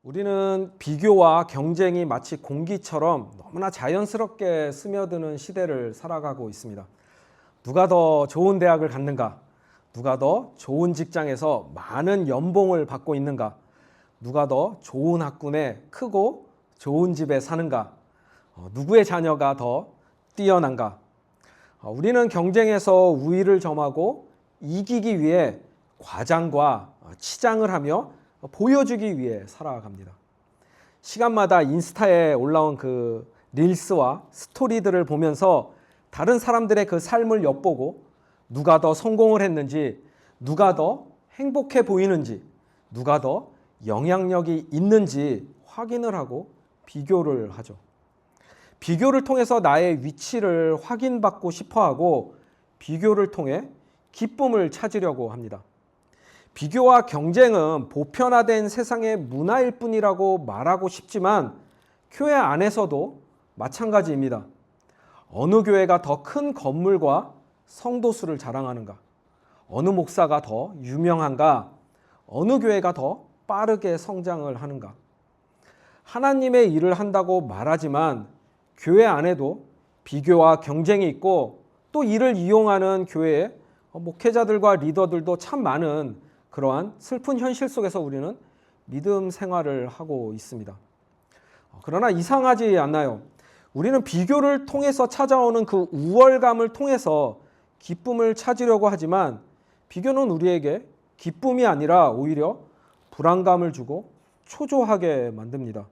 우리는 비교와 경쟁이 마치 공기처럼 너무나 자연스럽게 스며드는 시대를 살아가고 있습니다. 누가 더 좋은 대학을 갔는가? 누가 더 좋은 직장에서 많은 연봉을 받고 있는가? 누가 더 좋은 학군에 크고 좋은 집에 사는가? 누구의 자녀가 더 뛰어난가? 우리는 경쟁에서 우위를 점하고 이기기 위해 과장과 치장을 하며 보여주기 위해 살아갑니다. 시간마다 인스타에 올라온 그 릴스와 스토리들을 보면서 다른 사람들의 그 삶을 엿보고 누가 더 성공을 했는지, 누가 더 행복해 보이는지, 누가 더 영향력이 있는지 확인을 하고 비교를 하죠. 비교를 통해서 나의 위치를 확인받고 싶어 하고 비교를 통해 기쁨을 찾으려고 합니다. 비교와 경쟁은 보편화된 세상의 문화일 뿐이라고 말하고 싶지만 교회 안에서도 마찬가지입니다. 어느 교회가 더 큰 건물과 성도 수를 자랑하는가? 어느 목사가 더 유명한가? 어느 교회가 더 빠르게 성장을 하는가? 하나님의 일을 한다고 말하지만 교회 안에도 비교와 경쟁이 있고 또 이를 이용하는 교회의 목회자들과 리더들도 참 많은 그러한 슬픈 현실 속에서 우리는 믿음 생활을 하고 있습니다. 그러나 이상하지 않나요? 우리는 비교를 통해서 찾아오는 그 우월감을 통해서 기쁨을 찾으려고 하지만 비교는 우리에게 기쁨이 아니라 오히려 불안감을 주고 초조하게 만듭니다.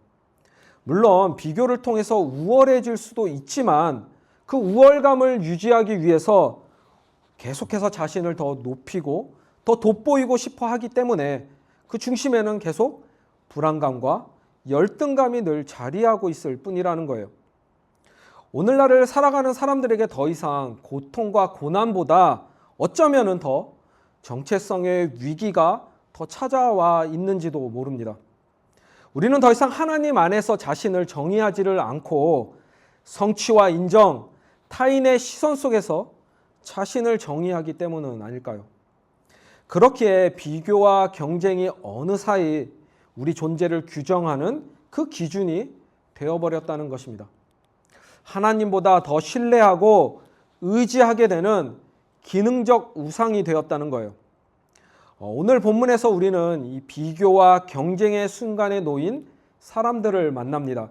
물론 비교를 통해서 우월해질 수도 있지만 그 우월감을 유지하기 위해서 계속해서 자신을 더 높이고 더 돋보이고 싶어 하기 때문에 그 중심에는 계속 불안감과 열등감이 늘 자리하고 있을 뿐이라는 거예요. 오늘날을 살아가는 사람들에게 더 이상 고통과 고난보다 어쩌면은 더 정체성의 위기가 더 찾아와 있는지도 모릅니다. 우리는 더 이상 하나님 안에서 자신을 정의하지를 않고 성취와 인정, 타인의 시선 속에서 자신을 정의하기 때문은 아닐까요? 그렇기에 비교와 경쟁이 어느 사이 우리 존재를 규정하는 그 기준이 되어버렸다는 것입니다. 하나님보다 더 신뢰하고 의지하게 되는 기능적 우상이 되었다는 거예요. 오늘 본문에서 우리는 이 비교와 경쟁의 순간에 놓인 사람들을 만납니다.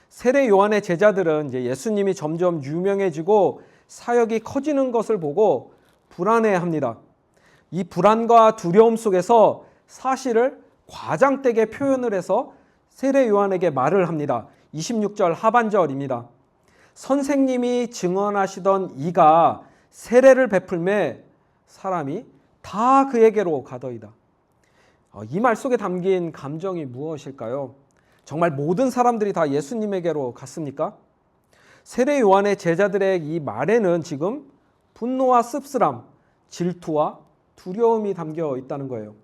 세례 요한의 제자들은 이제 예수님이 점점 유명해지고 사역이 커지는 것을 보고 불안해합니다. 이 불안과 두려움 속에서 사실을 과장되게 표현을 해서 세례 요한에게 말을 합니다. 26절 하반절입니다. 선생님이 증언하시던 이가 세례를 베풀매 사람이 다 그에게로 가더이다. 이 말 속에 담긴 감정이 무엇일까요? 정말 모든 사람들이 다 예수님에게로 갔습니까? 세례 요한의 제자들의 이 말에는 지금 분노와 씁쓸함, 질투와 두려움이 담겨 있다는 거예요.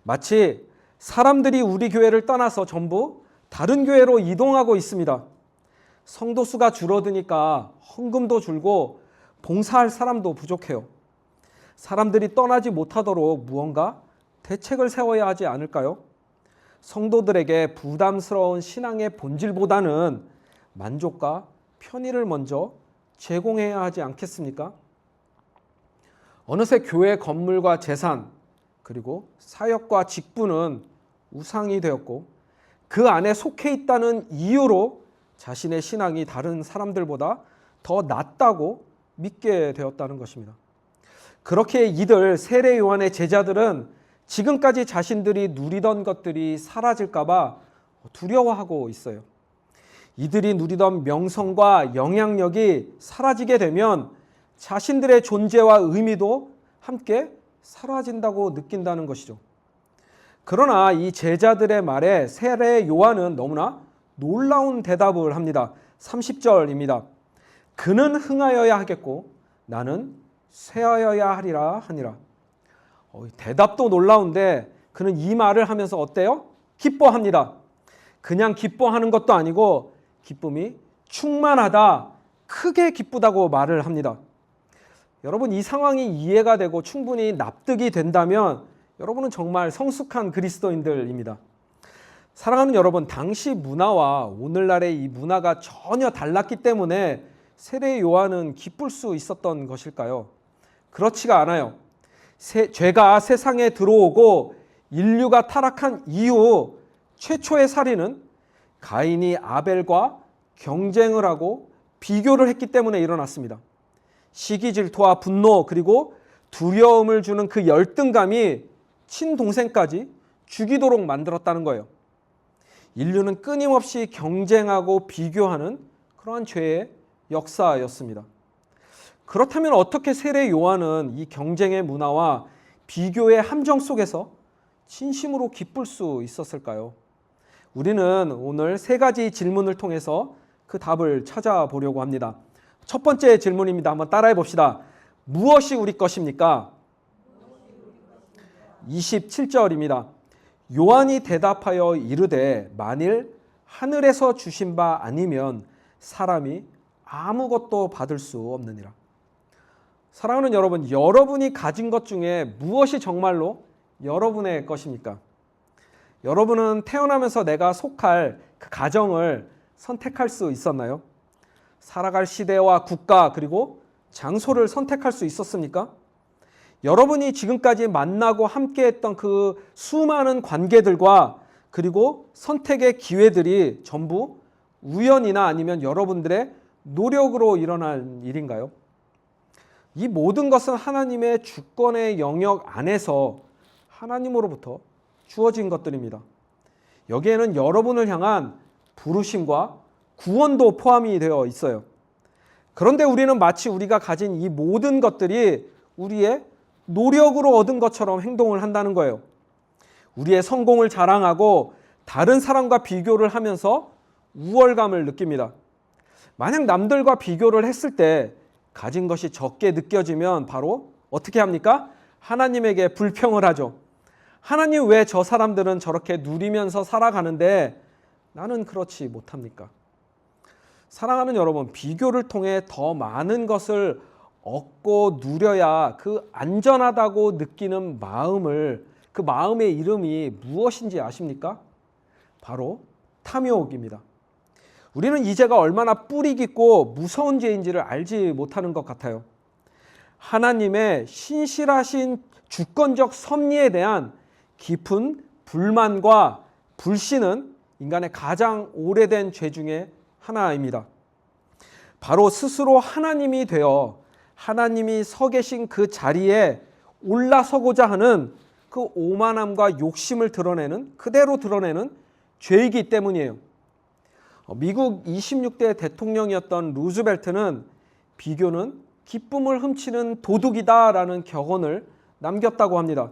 마치 사람들이 우리 교회를 떠나서 전부 다른 교회로 이동하고 있습니다. 성도 수가 줄어드니까 헌금도 줄고 봉사할 사람도 부족해요. 사람들이 떠나지 못하도록 무언가 대책을 세워야 하지 않을까요? 성도들에게 부담스러운 신앙의 본질보다는 만족과 편의를 먼저 제공해야 하지 않겠습니까? 어느새 교회 건물과 재산 그리고 사역과 직분은 우상이 되었고 그 안에 속해 있다는 이유로 자신의 신앙이 다른 사람들보다 더 낫다고 믿게 되었다는 것입니다. 그렇게 이들 세례 요한의 제자들은 지금까지 자신들이 누리던 것들이 사라질까 봐 두려워하고 있어요. 이들이 누리던 명성과 영향력이 사라지게 되면 자신들의 존재와 의미도 함께 사라진다고 느낀다는 것이죠. 그러나 이 제자들의 말에 세례 요한은 너무나 놀라운 대답을 합니다. 30절입니다. 그는 흥하여야 하겠고 나는 쇠하여야 하리라 하니라. 대답도 놀라운데 그는 이 말을 하면서 어때요? 기뻐합니다. 그냥 기뻐하는 것도 아니고 기쁨이 충만하다, 크게 기쁘다고 말을 합니다. 여러분 이 상황이 이해가 되고 충분히 납득이 된다면 여러분은 정말 성숙한 그리스도인들입니다. 사랑하는 여러분, 당시 문화와 오늘날의 이 문화가 전혀 달랐기 때문에 세례 요한은 기쁠 수 있었던 것일까요? 그렇지가 않아요. 죄가 세상에 들어오고 인류가 타락한 이후 최초의 살인은 가인이 아벨과 경쟁을 하고 비교를 했기 때문에 일어났습니다. 시기 질투와 분노 그리고 두려움을 주는 그 열등감이 친동생까지 죽이도록 만들었다는 거예요. 인류는 끊임없이 경쟁하고 비교하는 그러한 죄의 역사였습니다. 그렇다면 어떻게 세례 요한은 이 경쟁의 문화와 비교의 함정 속에서 진심으로 기쁠 수 있었을까요? 우리는 오늘 세 가지 질문을 통해서 그 답을 찾아보려고 합니다. 첫 번째 질문입니다. 한번 따라해 봅시다. 무엇이 우리 것입니까? 27절입니다. 요한이 대답하여 이르되 만일 하늘에서 주신 바 아니면 사람이 아무것도 받을 수 없느니라. 사랑하는 여러분, 여러분이 가진 것 중에 무엇이 정말로 여러분의 것입니까? 여러분은 태어나면서 내가 속할 그 가정을 선택할 수 있었나요? 살아갈 시대와 국가 그리고 장소를 선택할 수 있었습니까? 여러분이 지금까지 만나고 함께했던 그 수많은 관계들과 그리고 선택의 기회들이 전부 우연이나 아니면 여러분들의 노력으로 일어난 일인가요? 이 모든 것은 하나님의 주권의 영역 안에서 하나님으로부터 주어진 것들입니다. 여기에는 여러분을 향한 부르심과 구원도 포함이 되어 있어요. 그런데 우리는 마치 우리가 가진 이 모든 것들이 우리의 노력으로 얻은 것처럼 행동을 한다는 거예요. 우리의 성공을 자랑하고 다른 사람과 비교를 하면서 우월감을 느낍니다. 만약 남들과 비교를 했을 때 가진 것이 적게 느껴지면 바로 어떻게 합니까? 하나님에게 불평을 하죠. 하나님, 왜 저 사람들은 저렇게 누리면서 살아가는데 나는 그렇지 못합니까? 사랑하는 여러분, 비교를 통해 더 많은 것을 얻고 누려야 그 안전하다고 느끼는 마음을, 그 마음의 이름이 무엇인지 아십니까? 바로 탐욕입니다. 우리는 이 죄가 얼마나 뿌리 깊고 무서운 죄인지를 알지 못하는 것 같아요. 하나님의 신실하신 주권적 섭리에 대한 깊은 불만과 불신은 인간의 가장 오래된 죄 중에 하나입니다. 바로 스스로 하나님이 되어 하나님이 서 계신 그 자리에 올라서고자 하는 그 오만함과 욕심을 그대로 드러내는 죄이기 때문이에요. 미국 26대 대통령이었던 루즈벨트는 비교는 기쁨을 훔치는 도둑이다라는 격언을 남겼다고 합니다.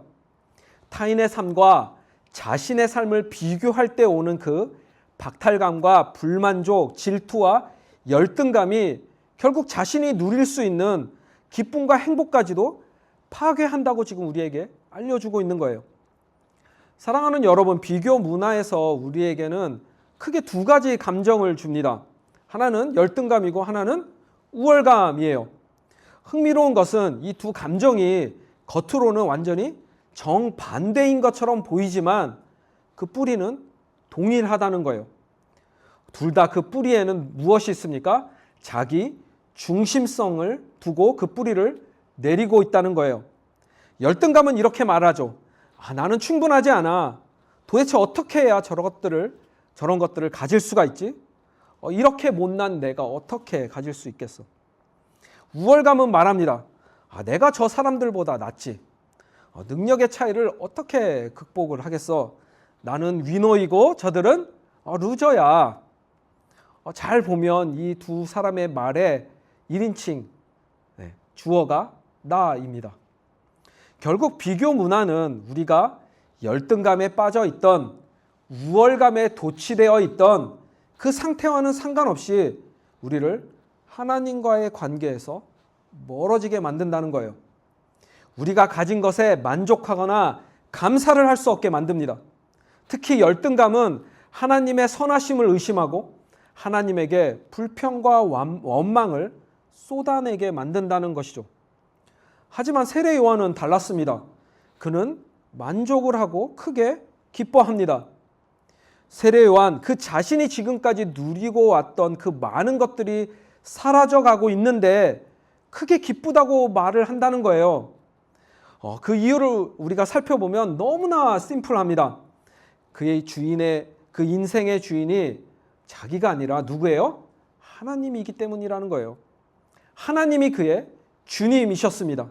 타인의 삶과 자신의 삶을 비교할 때 오는 그 박탈감과 불만족, 질투와 열등감이 결국 자신이 누릴 수 있는 기쁨과 행복까지도 파괴한다고 지금 우리에게 알려주고 있는 거예요. 사랑하는 여러분, 비교 문화에서 우리에게는 크게 두 가지 감정을 줍니다. 하나는 열등감이고 하나는 우월감이에요. 흥미로운 것은 이 두 감정이 겉으로는 완전히 정반대인 것처럼 보이지만 그 뿌리는 동일하다는 거예요. 둘 다 그 뿌리에는 무엇이 있습니까? 자기 중심성을 두고 그 뿌리를 내리고 있다는 거예요. 열등감은 이렇게 말하죠. 나는 충분하지 않아. 도대체 어떻게 해야 저런 것들을 가질 수가 있지? 이렇게 못난 내가 어떻게 가질 수 있겠어? 우월감은 말합니다. 내가 저 사람들보다 낫지. 능력의 차이를 어떻게 극복을 하겠어? 나는 위너이고 저들은 루저야. 잘 보면 이 두 사람의 말에 1인칭 주어가 나입니다. 결국 비교 문화는 우리가 열등감에 빠져 있던, 우월감에 도취되어 있던 그 상태와는 상관없이 우리를 하나님과의 관계에서 멀어지게 만든다는 거예요. 우리가 가진 것에 만족하거나 감사를 할 수 없게 만듭니다. 특히 열등감은 하나님의 선하심을 의심하고 하나님에게 불평과 원망을 쏟아내게 만든다는 것이죠. 하지만 세례 요한은 달랐습니다. 그는 만족을 하고 크게 기뻐합니다. 세례 요한 그 자신이 지금까지 누리고 왔던 그 많은 것들이 사라져가고 있는데 크게 기쁘다고 말을 한다는 거예요. 그 이유를 우리가 살펴보면 너무나 심플합니다. 그 인생의 주인이 자기가 아니라 누구예요? 하나님이기 때문이라는 거예요. 하나님이 그의 주님이셨습니다.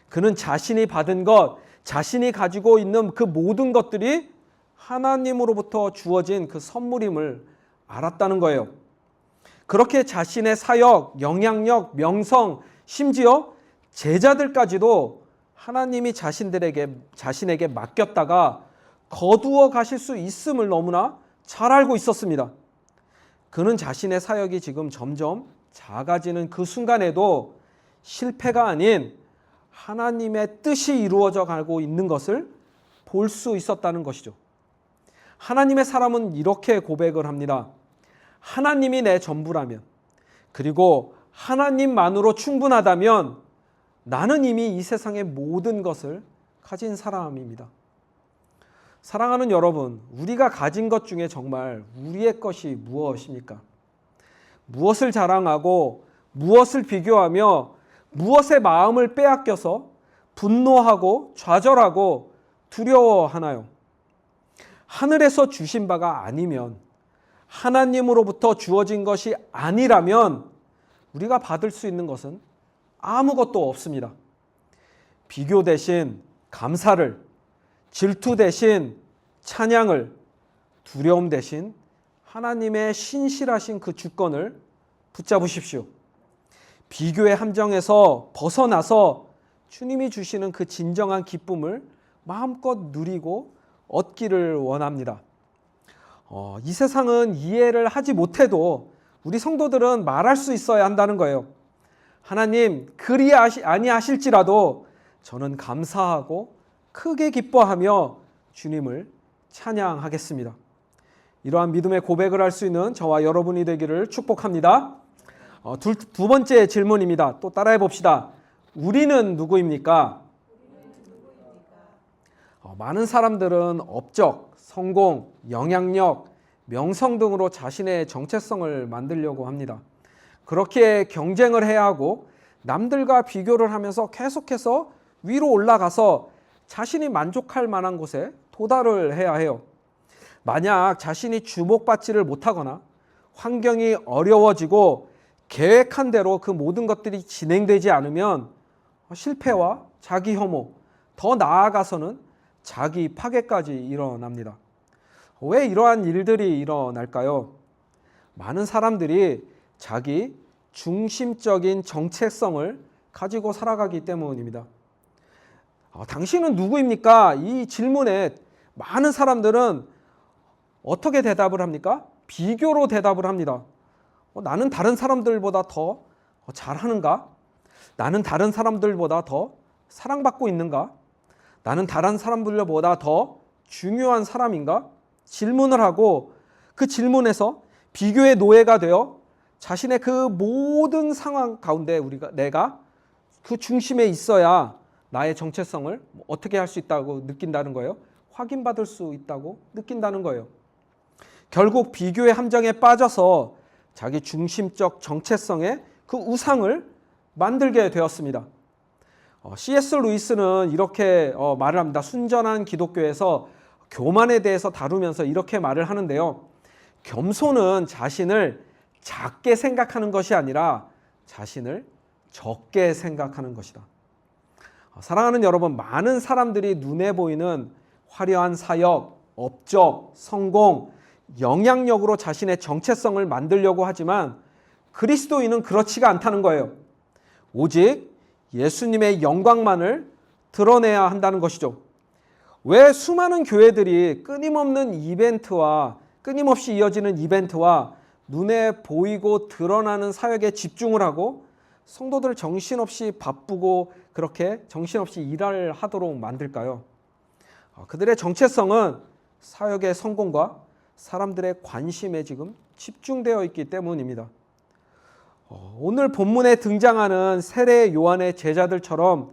그는 자신이 받은 것, 자신이 가지고 있는 그 모든 것들이 하나님으로부터 주어진 그 선물임을 알았다는 거예요. 그렇게 자신의 사역, 영향력, 명성, 심지어 제자들까지도 하나님이 자신에게 맡겼다가 거두어 가실 수 있음을 너무나 잘 알고 있었습니다. 그는 자신의 사역이 지금 점점 작아지는 그 순간에도 실패가 아닌 하나님의 뜻이 이루어져 가고 있는 것을 볼 수 있었다는 것이죠. 하나님의 사람은 이렇게 고백을 합니다. 하나님이 내 전부라면, 그리고 하나님만으로 충분하다면 나는 이미 이 세상의 모든 것을 가진 사람입니다. 사랑하는 여러분, 우리가 가진 것 중에 정말 우리의 것이 무엇입니까? 무엇을 자랑하고 무엇을 비교하며 무엇의 마음을 빼앗겨서 분노하고 좌절하고 두려워하나요? 하늘에서 주신 바가 아니면, 하나님으로부터 주어진 것이 아니라면 우리가 받을 수 있는 것은 아무것도 없습니다. 비교 대신 감사를, 질투 대신 찬양을, 두려움 대신 하나님의 신실하신 그 주권을 붙잡으십시오. 비교의 함정에서 벗어나서 주님이 주시는 그 진정한 기쁨을 마음껏 누리고 얻기를 원합니다. 이 세상은 이해를 하지 못해도 우리 성도들은 말할 수 있어야 한다는 거예요. 하나님, 그리 아니하실지라도 저는 감사하고 크게 기뻐하며 주님을 찬양하겠습니다. 이러한 믿음의 고백을 할 수 있는 저와 여러분이 되기를 축복합니다. 두 번째 질문입니다. 또 따라해 봅시다. 우리는 누구입니까? 많은 사람들은 업적, 성공, 영향력, 명성 등으로 자신의 정체성을 만들려고 합니다. 그렇게 경쟁을 해야 하고 남들과 비교를 하면서 계속해서 위로 올라가서 자신이 만족할 만한 곳에 도달을 해야 해요. 만약 자신이 주목받지를 못하거나 환경이 어려워지고 계획한 대로 그 모든 것들이 진행되지 않으면 실패와 자기 혐오, 더 나아가서는 자기 파괴까지 일어납니다. 왜 이러한 일들이 일어날까요? 많은 사람들이 자기 중심적인 정체성을 가지고 살아가기 때문입니다. 당신은 누구입니까? 이 질문에 많은 사람들은 어떻게 대답을 합니까? 비교로 대답을 합니다. 나는 다른 사람들보다 더 잘하는가? 나는 다른 사람들보다 더 사랑받고 있는가? 나는 다른 사람들보다 더 중요한 사람인가? 질문을 하고 그 질문에서 비교의 노예가 되어 자신의 그 모든 상황 가운데 내가 그 중심에 있어야 나의 정체성을 어떻게 할 수 있다고 느낀다는 거예요. 확인받을 수 있다고 느낀다는 거예요. 결국 비교의 함정에 빠져서 자기 중심적 정체성의 그 우상을 만들게 되었습니다. C.S. 루이스는 이렇게 말을 합니다. 순전한 기독교에서 교만에 대해서 다루면서 이렇게 말을 하는데요. 겸손은 자신을 작게 생각하는 것이 아니라 자신을 적게 생각하는 것이다. 사랑하는 여러분, 많은 사람들이 눈에 보이는 화려한 사역, 업적, 성공, 영향력으로 자신의 정체성을 만들려고 하지만 그리스도인은 그렇지가 않다는 거예요. 오직 예수님의 영광만을 드러내야 한다는 것이죠. 왜 수많은 교회들이 끊임없이 이어지는 이벤트와 눈에 보이고 드러나는 사역에 집중을 하고 성도들 정신없이 바쁘고 그렇게 정신없이 일을 하도록 만들까요? 그들의 정체성은 사역의 성공과 사람들의 관심에 지금 집중되어 있기 때문입니다. 오늘 본문에 등장하는 세례 요한의 제자들처럼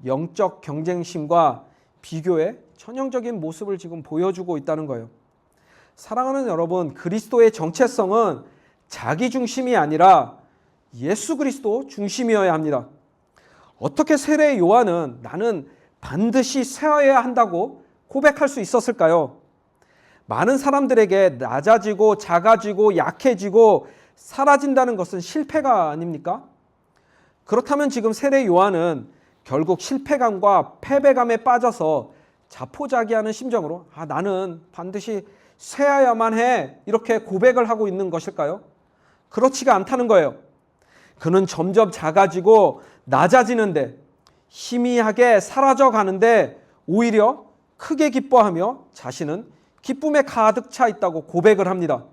영적 경쟁심과 비교의 전형적인 모습을 지금 보여주고 있다는 거예요. 사랑하는 여러분, 그리스도의 정체성은 자기 중심이 아니라 예수 그리스도 중심이어야 합니다. 어떻게 세례 요한은 나는 반드시 쇠하여야 한다고 고백할 수 있었을까요? 많은 사람들에게 낮아지고 작아지고 약해지고 사라진다는 것은 실패가 아닙니까? 그렇다면 지금 세례 요한은 결국 실패감과 패배감에 빠져서 자포자기하는 심정으로 나는 반드시 쇠하여야만 해 이렇게 고백을 하고 있는 것일까요? 그렇지가 않다는 거예요. 그는 점점 작아지고 낮아지는데 희미하게 사라져 가는데 오히려 크게 기뻐하며 자신은 기쁨에 가득 차 있다고 고백을 합니다.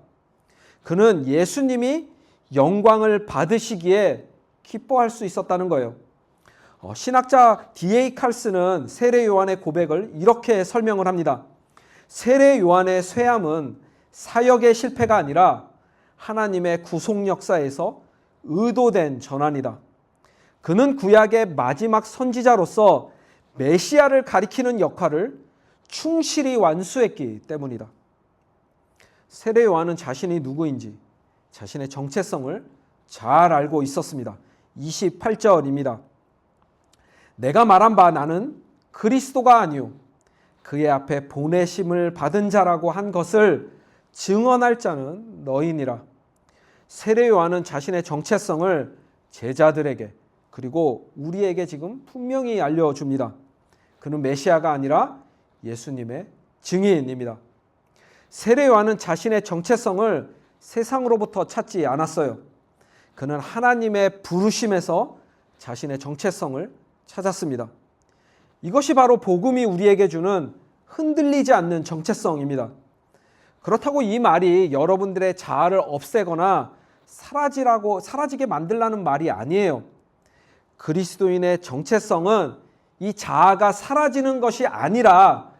그는 예수님이 영광을 받으시기에 기뻐할 수 있었다는 거예요. 신학자 D.A. 칼슨은 세례 요한의 고백을 이렇게 설명을 합니다. 세례 요한의 쇠함은 사역의 실패가 아니라 하나님의 구속 역사에서 의도된 전환이다. 그는 구약의 마지막 선지자로서 메시아를 가리키는 역할을 충실히 완수했기 때문이다. 세례 요한은 자신이 누구인지 자신의 정체성을 잘 알고 있었습니다. 28절입니다. 내가 말한 바 나는 그리스도가 아니요 그의 앞에 보내심을 받은 자라고 한 것을 증언할 자는 너희니라. 세례 요한은 자신의 정체성을 제자들에게 그리고 우리에게 지금 분명히 알려줍니다. 그는 메시아가 아니라 예수님의 증인입니다. 세례 요한은 자신의 정체성을 세상으로부터 찾지 않았어요. 그는 하나님의 부르심에서 자신의 정체성을 찾았습니다. 이것이 바로 복음이 우리에게 주는 흔들리지 않는 정체성입니다. 그렇다고 이 말이 여러분들의 자아를 없애거나 사라지게 만들라는 말이 아니에요. 그리스도인의 정체성은 이 자아가 사라지는 것이 아니라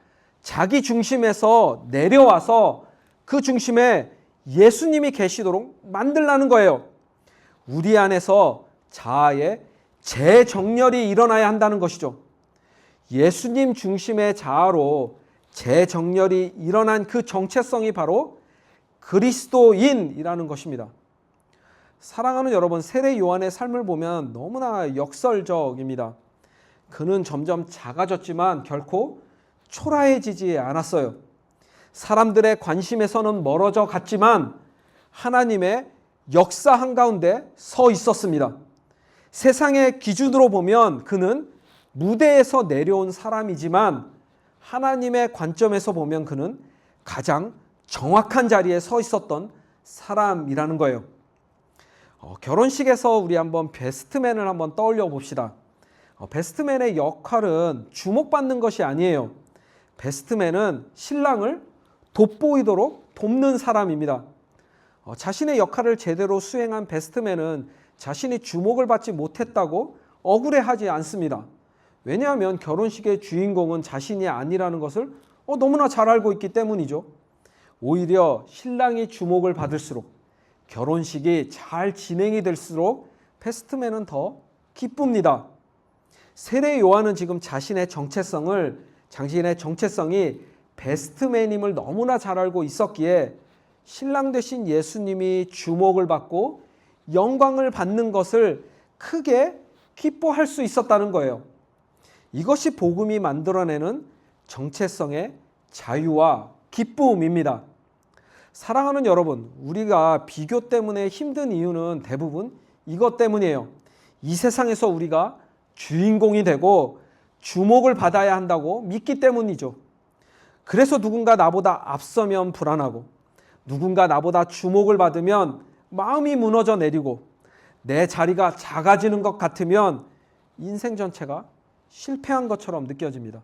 자기 중심에서 내려와서 그 중심에 예수님이 계시도록 만들라는 거예요. 우리 안에서 자아의 재정렬이 일어나야 한다는 것이죠. 예수님 중심의 자아로 재정렬이 일어난 그 정체성이 바로 그리스도인이라는 것입니다. 사랑하는 여러분, 세례 요한의 삶을 보면 너무나 역설적입니다. 그는 점점 작아졌지만 결코 초라해지지 않았어요. 사람들의 관심에서는 멀어져 갔지만 하나님의 역사 한가운데 서 있었습니다. 세상의 기준으로 보면 그는 무대에서 내려온 사람이지만 하나님의 관점에서 보면 그는 가장 정확한 자리에 서 있었던 사람이라는 거예요. 결혼식에서 우리 한번 베스트맨을 한번 떠올려 봅시다. 베스트맨의 역할은 주목받는 것이 아니에요. 베스트맨은 신랑을 돋보이도록 돕는 사람입니다. 자신의 역할을 제대로 수행한 베스트맨은 자신이 주목을 받지 못했다고 억울해하지 않습니다. 왜냐하면 결혼식의 주인공은 자신이 아니라는 것을 너무나 잘 알고 있기 때문이죠. 오히려 신랑이 주목을 받을수록 결혼식이 잘 진행이 될수록 베스트맨은 더 기쁩니다. 세례 요한은 지금 자신의 정체성이 베스트맨임을 너무나 잘 알고 있었기에 신랑 되신 예수님이 주목을 받고 영광을 받는 것을 크게 기뻐할 수 있었다는 거예요. 이것이 복음이 만들어내는 정체성의 자유와 기쁨입니다. 사랑하는 여러분, 우리가 비교 때문에 힘든 이유는 대부분 이것 때문이에요. 이 세상에서 우리가 주인공이 되고 주목을 받아야 한다고 믿기 때문이죠. 그래서 누군가 나보다 앞서면 불안하고 누군가 나보다 주목을 받으면 마음이 무너져 내리고 내 자리가 작아지는 것 같으면 인생 전체가 실패한 것처럼 느껴집니다.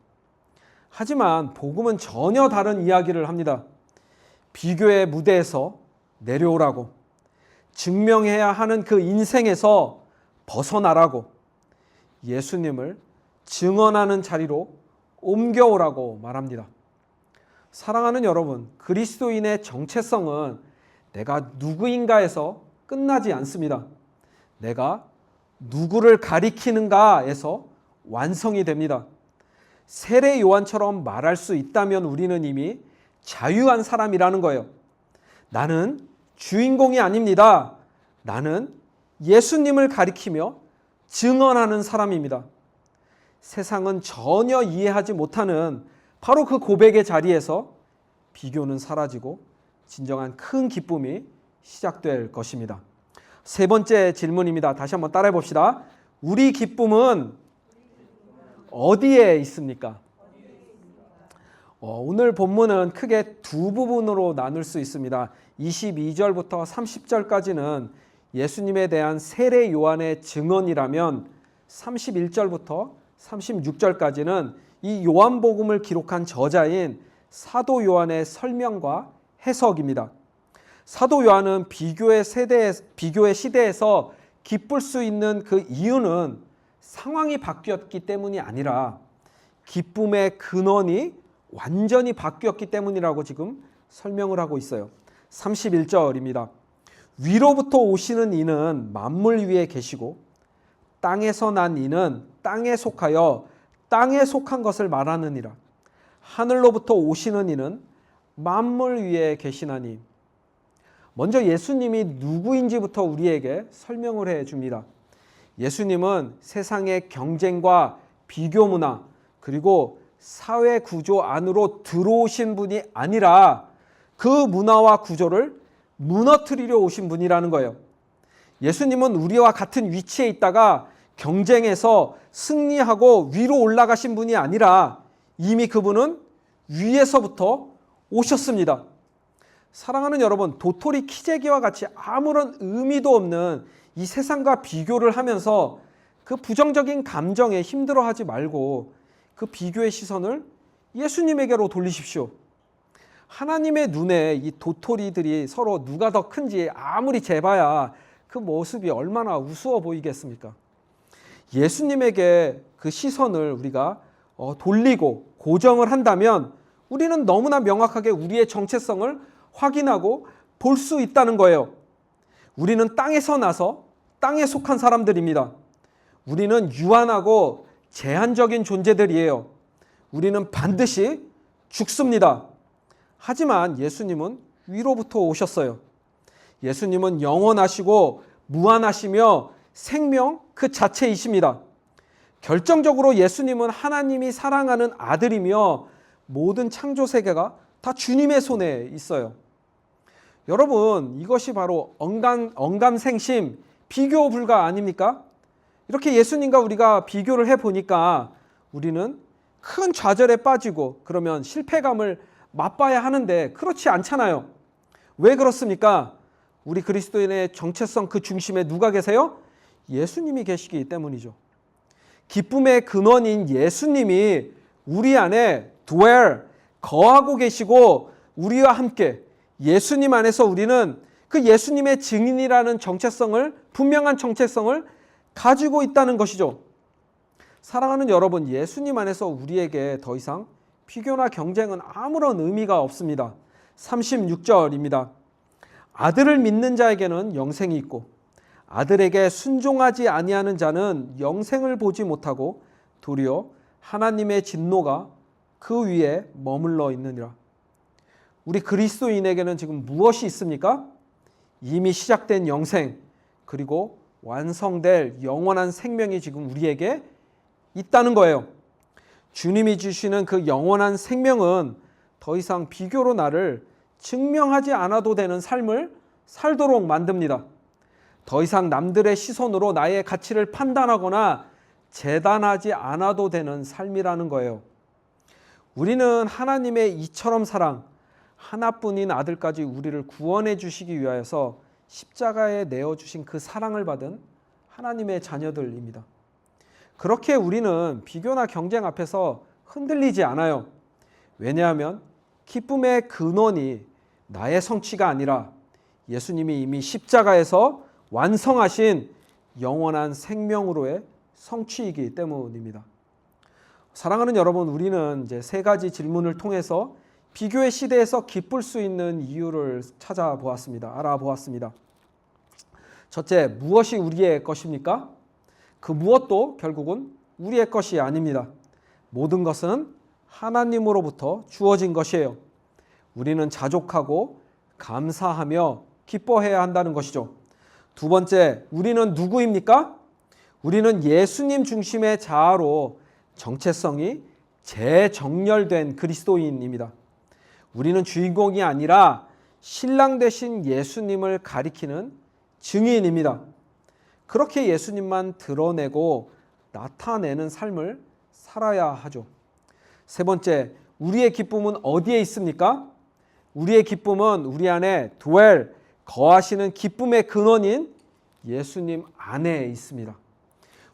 하지만 복음은 전혀 다른 이야기를 합니다. 비교의 무대에서 내려오라고, 증명해야 하는 그 인생에서 벗어나라고, 예수님을 증언하는 자리로 옮겨오라고 말합니다. 사랑하는 여러분, 그리스도인의 정체성은 내가 누구인가에서 끝나지 않습니다. 내가 누구를 가리키는가에서 완성이 됩니다. 세례 요한처럼 말할 수 있다면 우리는 이미 자유한 사람이라는 거예요. 나는 주인공이 아닙니다. 나는 예수님을 가리키며 증언하는 사람입니다. 세상은 전혀 이해하지 못하는 바로 그 고백의 자리에서 비교는 사라지고 진정한 큰 기쁨이 시작될 것입니다. 세 번째 질문입니다. 다시 한번 따라해 봅시다. 우리 기쁨은 어디에 있습니까? 오늘 본문은 크게 두 부분으로 나눌 수 있습니다. 22절부터 30절까지는 예수님에 대한 세례 요한의 증언이라면 31절부터 36절까지는 이 요한복음을 기록한 저자인 사도 요한의 설명과 해석입니다. 사도 요한은 비교의 시대에서 기쁠 수 있는 그 이유는 상황이 바뀌었기 때문이 아니라 기쁨의 근원이 완전히 바뀌었기 때문이라고 지금 설명을 하고 있어요. 31절입니다. 위로부터 오시는 이는 만물 위에 계시고 땅에서 난 이는 땅에 속하여 땅에 속한 것을 말하느니라. 하늘로부터 오시는 이는 만물 위에 계시나니. 먼저 예수님이 누구인지부터 우리에게 설명을 해 줍니다. 예수님은 세상의 경쟁과 비교 문화 그리고 사회 구조 안으로 들어오신 분이 아니라 그 문화와 구조를 무너뜨리려 오신 분이라는 거예요. 예수님은 우리와 같은 위치에 있다가 경쟁에서 승리하고 위로 올라가신 분이 아니라 이미 그분은 위에서부터 오셨습니다. 사랑하는 여러분, 도토리 키재기와 같이 아무런 의미도 없는 이 세상과 비교를 하면서 그 부정적인 감정에 힘들어하지 말고 그 비교의 시선을 예수님에게로 돌리십시오. 하나님의 눈에 이 도토리들이 서로 누가 더 큰지 아무리 재봐야 그 모습이 얼마나 우스워 보이겠습니까? 예수님에게 그 시선을 우리가 돌리고 고정을 한다면 우리는 너무나 명확하게 우리의 정체성을 확인하고 볼 수 있다는 거예요. 우리는 땅에서 나서 땅에 속한 사람들입니다. 우리는 유한하고 제한적인 존재들이에요. 우리는 반드시 죽습니다. 하지만 예수님은 위로부터 오셨어요. 예수님은 영원하시고 무한하시며 생명 그 자체이십니다. 결정적으로 예수님은 하나님이 사랑하는 아들이며 모든 창조 세계가 다 주님의 손에 있어요. 여러분, 이것이 바로 언감생심, 비교 불가 아닙니까? 이렇게 예수님과 우리가 비교를 해보니까 우리는 큰 좌절에 빠지고 그러면 실패감을 맛봐야 하는데 그렇지 않잖아요. 왜 그렇습니까? 우리 그리스도인의 정체성 그 중심에 누가 계세요? 예수님이 계시기 때문이죠. 기쁨의 근원인 예수님이 우리 안에 dwell, 거하고 계시고 우리와 함께 예수님 안에서 우리는 그 예수님의 증인이라는 정체성을, 분명한 정체성을 가지고 있다는 것이죠. 사랑하는 여러분, 예수님 안에서 우리에게 더 이상 비교나 경쟁은 아무런 의미가 없습니다. 36절입니다. 아들을 믿는 자에게는 영생이 있고 아들에게 순종하지 아니하는 자는 영생을 보지 못하고 도리어 하나님의 진노가 그 위에 머물러 있느니라. 우리 그리스도인에게는 지금 무엇이 있습니까? 이미 시작된 영생 그리고 완성될 영원한 생명이 지금 우리에게 있다는 거예요. 주님이 주시는 그 영원한 생명은 더 이상 비교로 나를 증명하지 않아도 되는 삶을 살도록 만듭니다. 더 이상 남들의 시선으로 나의 가치를 판단하거나 재단하지 않아도 되는 삶이라는 거예요. 우리는 하나님의 이처럼 사랑, 하나뿐인 아들까지 우리를 구원해 주시기 위하여서 십자가에 내어주신 그 사랑을 받은 하나님의 자녀들입니다. 그렇게 우리는 비교나 경쟁 앞에서 흔들리지 않아요. 왜냐하면 기쁨의 근원이 나의 성취가 아니라 예수님이 이미 십자가에서 완성하신 영원한 생명으로의 성취이기 때문입니다. 사랑하는 여러분, 우리는 이제 세 가지 질문을 통해서 비교의 시대에서 기쁠 수 있는 이유를 찾아보았습니다. 알아보았습니다. 첫째, 무엇이 우리의 것입니까? 그 무엇도 결국은 우리의 것이 아닙니다. 모든 것은 하나님으로부터 주어진 것이에요. 우리는 자족하고 감사하며 기뻐해야 한다는 것이죠. 두 번째, 우리는 누구입니까? 우리는 예수님 중심의 자아로 정체성이 재정렬된 그리스도인입니다. 우리는 주인공이 아니라 신랑 되신 예수님을 가리키는 증인입니다. 그렇게 예수님만 드러내고 나타내는 삶을 살아야 하죠. 세 번째, 우리의 기쁨은 어디에 있습니까? 우리의 기쁨은 우리 안에 거하시는 기쁨의 근원인 예수님 안에 있습니다.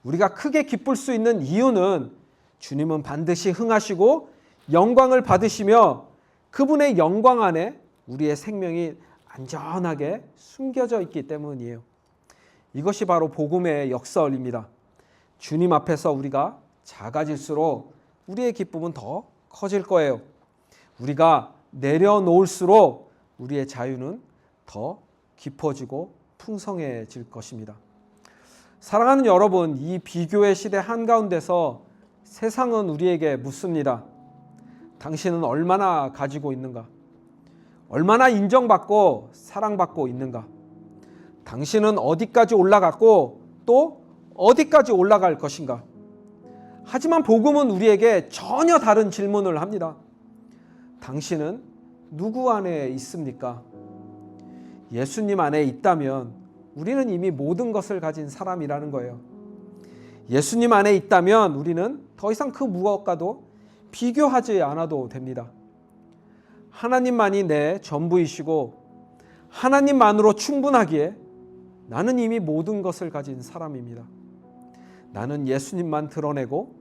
우리가 크게 기쁠 수 있는 이유는 주님은 반드시 흥하시고 영광을 받으시며 그분의 영광 안에 우리의 생명이 안전하게 숨겨져 있기 때문이에요. 이것이 바로 복음의 역설입니다. 주님 앞에서 우리가 작아질수록 우리의 기쁨은 더 커질 거예요. 우리가 내려놓을수록 우리의 자유는 더 깊어지고 풍성해질 것입니다. 사랑하는 여러분, 이 비교의 시대 한가운데서 세상은 우리에게 묻습니다. 당신은 얼마나 가지고 있는가? 얼마나 인정받고 사랑받고 있는가? 당신은 어디까지 올라갔고 또 어디까지 올라갈 것인가? 하지만 복음은 우리에게 전혀 다른 질문을 합니다. 당신은 누구 안에 있습니까? 예수님 안에 있다면 우리는 이미 모든 것을 가진 사람이라는 거예요. 예수님 안에 있다면 우리는 더 이상 그 무엇과도 비교하지 않아도 됩니다. 하나님만이 내 전부이시고 하나님만으로 충분하기에 나는 이미 모든 것을 가진 사람입니다. 나는 예수님만 드러내고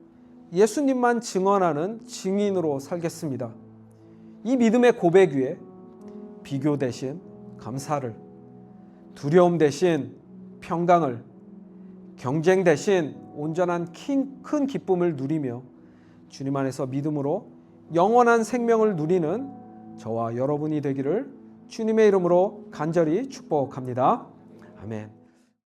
예수님만 증언하는 증인으로 살겠습니다. 이 믿음의 고백 위에 비교 대신 감사를, 두려움 대신 평강을, 경쟁 대신 온전한 큰 기쁨을 누리며 주님 안에서 믿음으로 영원한 생명을 누리는 저와 여러분이 되기를 주님의 이름으로 간절히 축복합니다. 아멘.